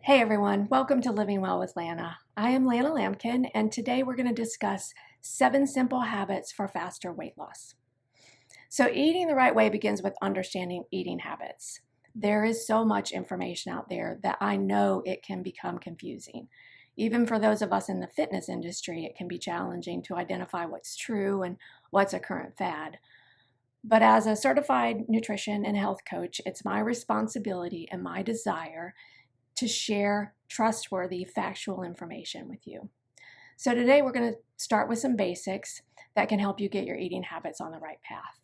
Hey everyone, welcome to Living Well with Lana. I am Lana Lampkin, and today we're going to discuss 7 simple habits for faster weight loss. So, eating the right way begins with understanding eating habits. There is so much information out there that I know it can become confusing. Even for those of us in the fitness industry, it can be challenging to identify what's true and what's a current fad. But as a certified nutrition and health coach, it's my responsibility and my desire to share trustworthy, factual information with you. So today we're going to start with some basics that can help you get your eating habits on the right path.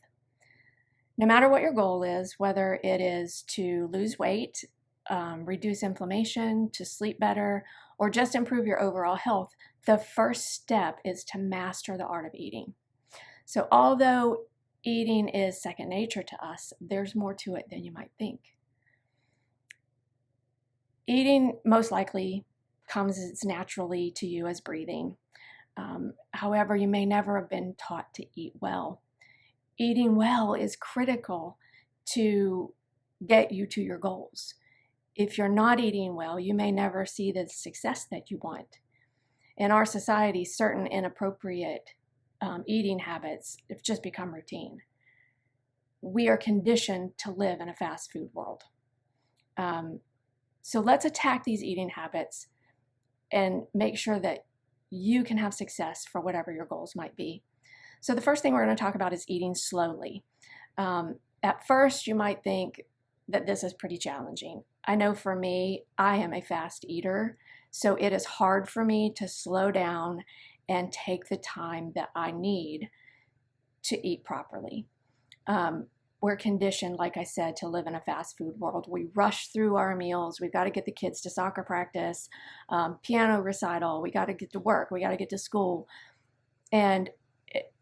No matter what your goal is, whether it is to lose weight, reduce inflammation, to sleep better, or just improve your overall health, the first step is to master the art of eating. So although eating is second nature to us, there's more to it than you might think. Eating most likely comes as naturally to you as breathing. However, you may never have been taught to eat well. Eating well is critical to get you to your goals. If you're not eating well, you may never see the success that you want. In our society, certain inappropriate eating habits have just become routine. We are conditioned to live in a fast food world. So let's attack these eating habits and make sure that you can have success for whatever your goals might be. So the first thing we're going to talk about is eating slowly. At first, you might think that this is pretty challenging. I know for me, I am a fast eater, so it is hard for me to slow down and take the time that I need to eat properly. We're conditioned, like I said, to live in a fast food world. We rush through our meals. We've got to get the kids to soccer practice, piano recital. We got to get to work. We got to get to school. And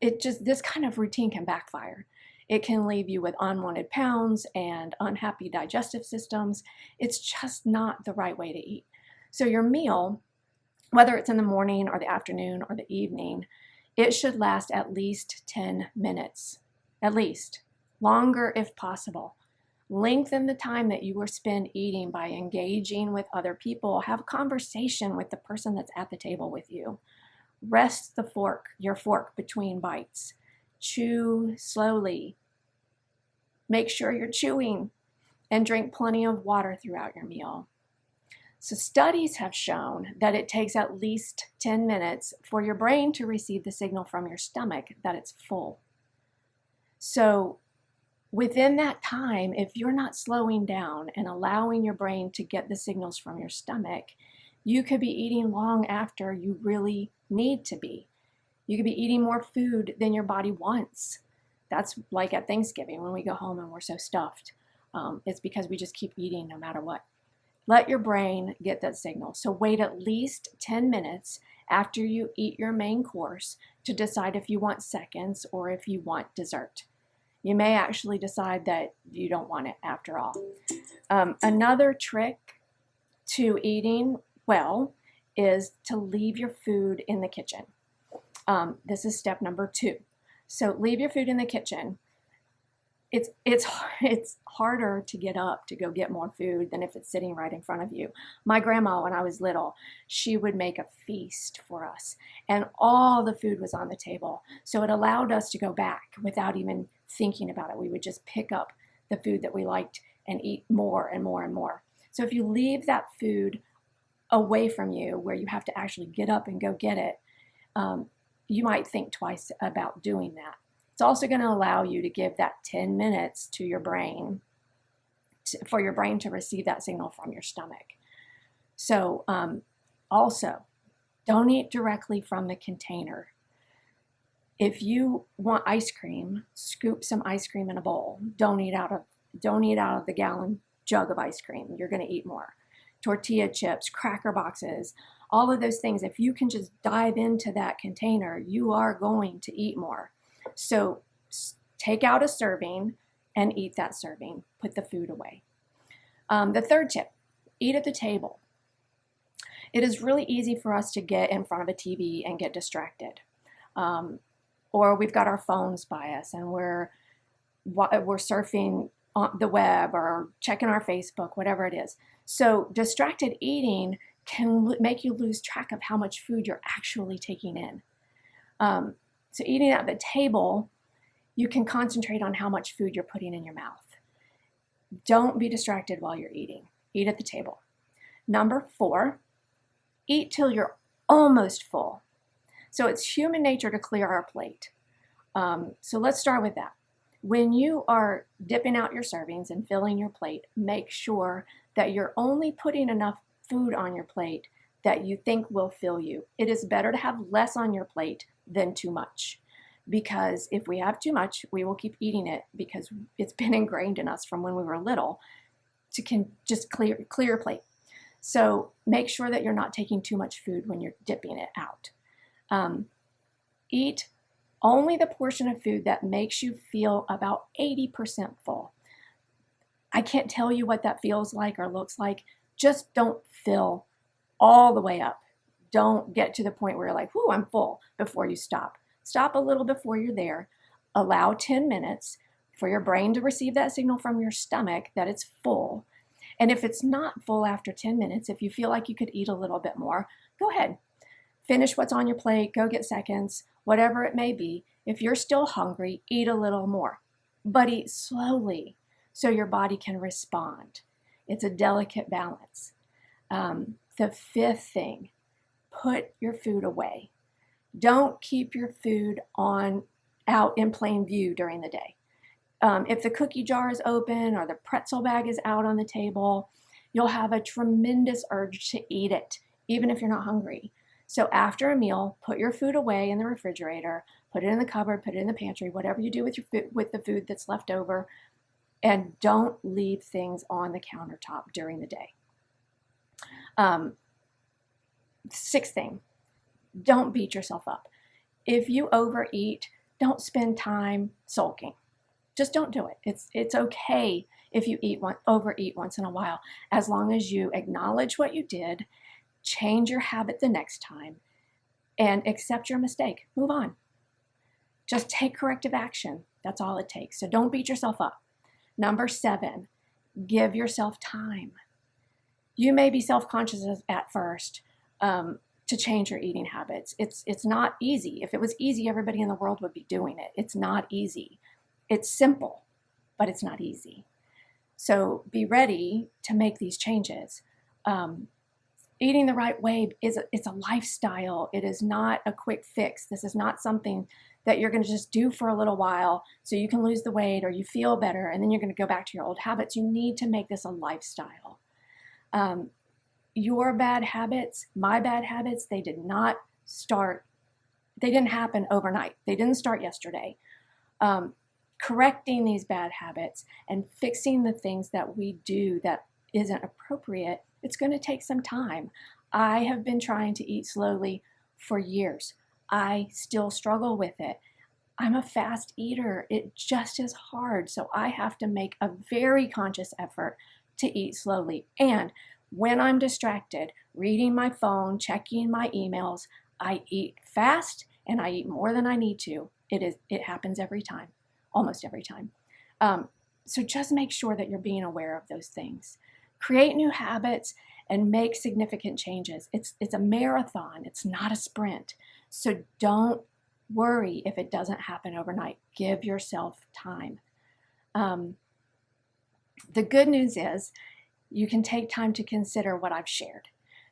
this kind of routine can backfire. It can leave you with unwanted pounds and unhappy digestive systems. It's just not the right way to eat. So your meal, whether it's in the morning or the afternoon or the evening, it should last at least 10 minutes, at least. Longer if possible. Lengthen the time that you will spend eating by engaging with other people. Have a conversation with the person that's at the table with you. Rest your fork between bites. Chew slowly. Make sure you're chewing and drink plenty of water throughout your meal. So studies have shown that it takes at least 10 minutes for your brain to receive the signal from your stomach that it's full. So within that time, if you're not slowing down and allowing your brain to get the signals from your stomach, you could be eating long after you really need to be. You could be eating more food than your body wants. That's like at Thanksgiving when we go home and we're so stuffed. It's because we just keep eating no matter what. Let your brain get that signal. So wait at least 10 minutes after you eat your main course to decide if you want seconds or if you want dessert. You may actually decide that you don't want it after all. Another trick to eating well is to leave your food in the kitchen. This is step number 2. So leave your food in the kitchen. It's harder to get up to go get more food than if it's sitting right in front of you. My grandma, when I was little, she would make a feast for us, and all the food was on the table. So it allowed us to go back without even thinking about it. We would just pick up the food that we liked and eat more and more and more. So if you leave that food away from you where you have to actually get up and go get it, you might think twice about doing that. It's also going to allow you to give that 10 minutes to your brain, for your brain to receive that signal from your stomach. So also, don't eat directly from the container. If you want ice cream, scoop some ice cream in a bowl. Don't eat out of the gallon jug of ice cream. You're going to eat more. Tortilla chips, cracker boxes, all of those things. If you can just dive into that container, you are going to eat more. So take out a serving and eat that serving. Put the food away. The third tip, eat at the table. It is really easy for us to get in front of a TV and get distracted. Or we've got our phones by us and we're surfing on the web or checking our Facebook, whatever it is. So distracted eating can make you lose track of how much food you're actually taking in. So eating at the table, you can concentrate on how much food you're putting in your mouth. Don't be distracted while you're eating. Eat at the table. Number 4, eat till you're almost full. So it's human nature to clear our plate. So let's start with that. When you are dipping out your servings and filling your plate, make sure that you're only putting enough food on your plate that you think will fill you. It is better to have less on your plate than too much, because if we have too much, we will keep eating it because it's been ingrained in us from when we were little to just clear your plate. So make sure that you're not taking too much food when you're dipping it out. Eat only the portion of food that makes you feel about 80% full. I can't tell you what that feels like or looks like. Just don't fill all the way up. Don't get to the point where you're like, whoo, I'm full, before you stop. Stop a little before you're there. Allow 10 minutes for your brain to receive that signal from your stomach that it's full. And if it's not full after 10 minutes, if you feel like you could eat a little bit more, go ahead. Finish what's on your plate, go get seconds, whatever it may be. If you're still hungry, eat a little more, but eat slowly so your body can respond. It's a delicate balance. The 5th thing, put your food away. Don't keep your food out in plain view during the day. If the cookie jar is open or the pretzel bag is out on the table, you'll have a tremendous urge to eat it, even if you're not hungry. So after a meal, put your food away in the refrigerator, put it in the cupboard, put it in the pantry, whatever you do with with the food that's left over, and don't leave things on the countertop during the day. 6th thing, don't beat yourself up. If you overeat, don't spend time sulking. Just don't do it. It's okay if you overeat once in a while, as long as you acknowledge what you did, change your habit the next time, and accept your mistake. Move on. Just take corrective action. That's all it takes. So don't beat yourself up. Number 7, give yourself time. You may be self-conscious at first to change your eating habits. It's not easy. If it was easy, everybody in the world would be doing it. It's not easy. It's simple, but it's not easy. So be ready to make these changes. Eating the right way it's a lifestyle. It is not a quick fix. This is not something that you're going to just do for a little while so you can lose the weight or you feel better and then you're going to go back to your old habits. You need to make this a lifestyle. Your bad habits, my bad habits, they didn't happen overnight. They didn't start yesterday. Correcting these bad habits and fixing the things that we do that isn't appropriate, it's going to take some time. I have been trying to eat slowly for years. I still struggle with it. I'm a fast eater. It just is hard. So I have to make a very conscious effort to eat slowly. And when I'm distracted, reading my phone, checking my emails, I eat fast and I eat more than I need to. It happens every time, almost every time. So just make sure that you're being aware of those things. Create new habits and make significant changes. It's a marathon. It's not a sprint. So don't worry if it doesn't happen overnight. Give yourself time. The good news is you can take time to consider what I've shared.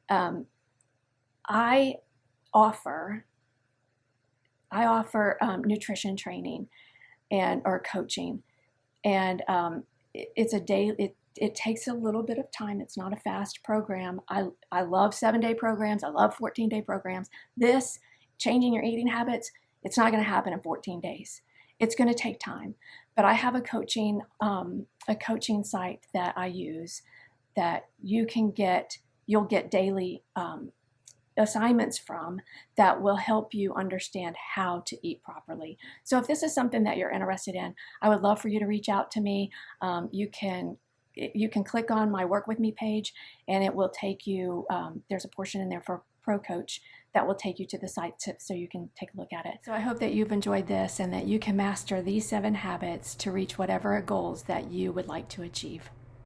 I offer nutrition training or coaching, and it's a day. It takes a little bit of time. It's not a fast program. I love 7-day programs. I love 14-day programs. This changing your eating habits, it's not going to happen in 14 days. It's going to take time. But I have a coaching site that I use that you'll get daily assignments from that will help you understand how to eat properly. So if this is something that you're interested in, I would love for you to reach out to me. You can click on my Work With Me page and it will take you, there's a portion in there for Pro Coach that will take you to the site so you can take a look at it. So I hope that you've enjoyed this and that you can master these 7 habits to reach whatever goals that you would like to achieve.